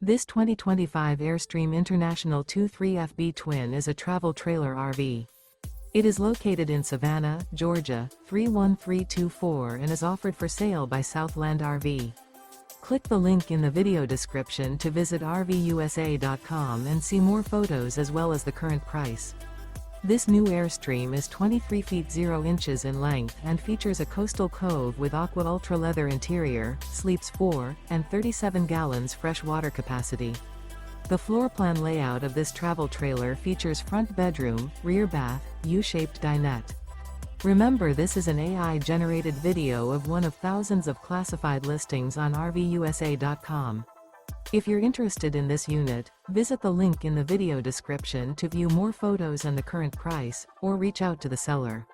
This 2025 Airstream International 23FB Twin is a travel trailer RV. It is located in Savannah, Georgia, 31324 and is offered for sale by Southland RV. Click the link in the video description to visit RVUSA.com and see more photos as well as the current price. This new Airstream is 23 feet 0 inches in length and features a Coastal Cove with Aqua Ultraleather interior, sleeps 4, and 37 gallons fresh water capacity. The floor plan layout of this travel trailer features front bedroom, rear bath, U-shaped dinette. Remember, this is an AI-generated video of one of thousands of classified listings on RVUSA.com. If you're interested in this unit, visit the link in the video description to view more photos and the current price, or reach out to the seller.